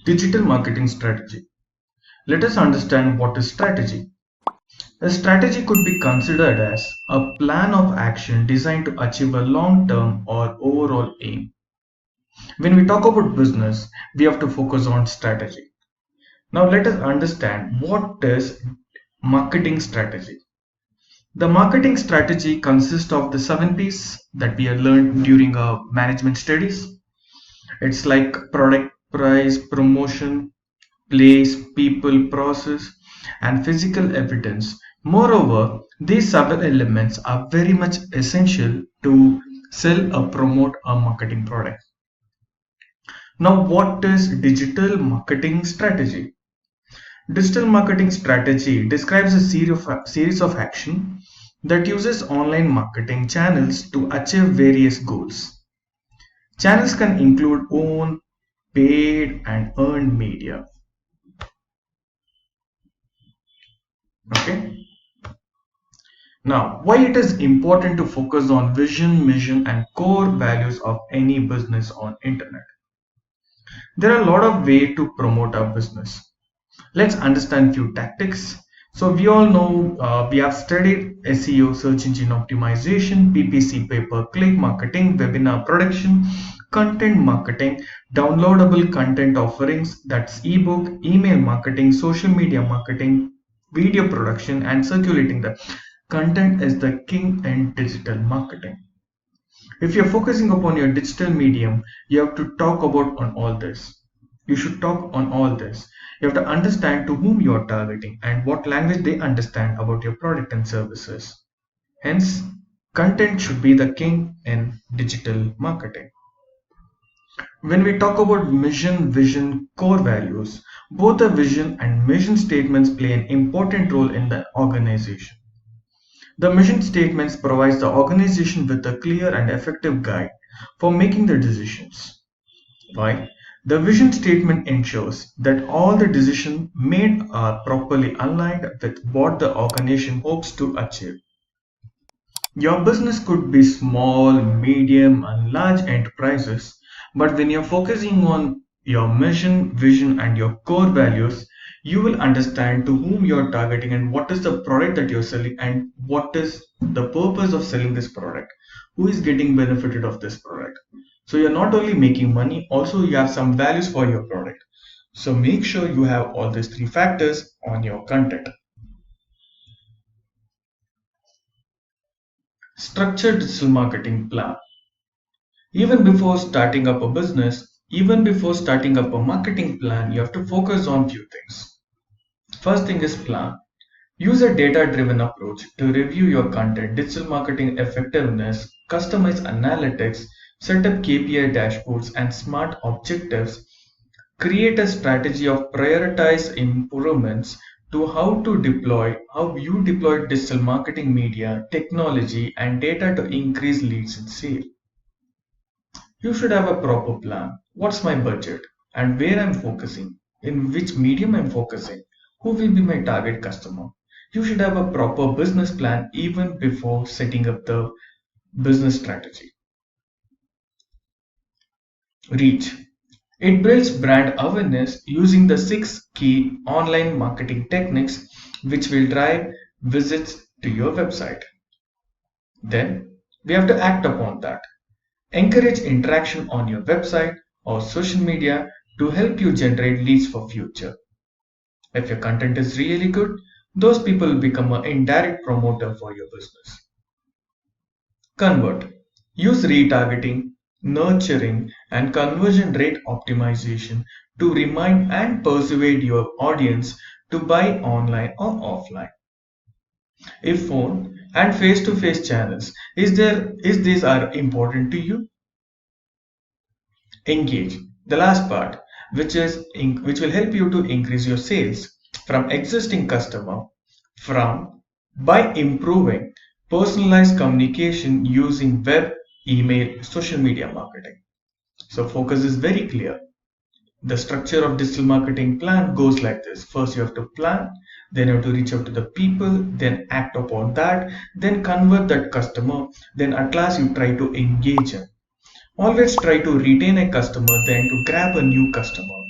Digital marketing strategy. Let us understand what is strategy. A strategy could be considered as a plan of action designed to achieve a long-term or overall aim. When we talk about business, we have to focus on strategy. Now let us understand what is marketing strategy. The marketing strategy consists of the 7 P's that we have learned during our management studies. It's like product, price, promotion, place, people, process, and physical evidence. Moreover, these 7 elements are very much essential to sell or promote a marketing product. Now, what is digital marketing strategy? Digital marketing strategy describes a series of action that uses online marketing channels to achieve various goals. Channels can include owned, paid, and earned media. Okay. Now, why it is important to focus on vision, mission, and core values of any business on internet. There are a lot of ways to promote our business. Let's understand few tactics. So we all know we have studied SEO, search engine optimization, PPC, pay-per-click marketing, webinar production, content marketing, downloadable content offerings, that's ebook, email marketing, social media marketing, video production, and circulating the content is the king in digital marketing. If you're focusing upon your digital medium, you have to talk about on all this. You should talk on all this. You have to understand to whom you are targeting and what language they understand about your product and services. Hence, content should be the king in digital marketing. When we talk about mission, vision, core values, both the vision and mission statements play an important role in the organization. The mission statements provides the organization with a clear and effective guide for making the decisions. Why? The vision statement ensures that all the decisions made are properly aligned with what the organization hopes to achieve. Your business could be small, medium, and large enterprises, but when you're focusing on your mission, vision, and your core values, you will understand to whom you're targeting and what is the product that you're selling and what is the purpose of selling this product. Who is getting benefited of this product? So you're not only making money, also you have some values for your product. So make sure you have all these 3 factors on your content. Structured digital marketing plan. Even before starting up a business, even before starting up a marketing plan, you have to focus on few things. First thing is plan. Use a data-driven approach to review your content, digital marketing effectiveness, customize analytics, set up KPI dashboards and smart objectives. Create a strategy of prioritize improvements to how you deploy digital marketing media, technology, and data to increase leads and sale. You should have a proper plan. What's my budget and where I'm focusing, in which medium I'm focusing, who will be my target customer. You should have a proper business plan even before setting up the business strategy. Reach. It builds brand awareness using the 6 key online marketing techniques which will drive visits to your website. Then we have to act upon that. Encourage interaction on your website or social media to help you generate leads for future. If your content is really good, those people will become an indirect promoter for your business. Convert. Use retargeting, nurturing, and conversion rate optimization to remind and persuade your audience to buy online or offline. If phone and face-to-face channels is these are important to you, engage. The last part, which will help you to increase your sales from existing customer from by improving personalized communication using web, email, social media marketing. So focus is very clear. The structure of digital marketing plan goes like this. First you have to plan, then you have to reach out to the people, then act upon that, then convert that customer, then at last you try to engage him. Always try to retain a customer than to grab a new customer.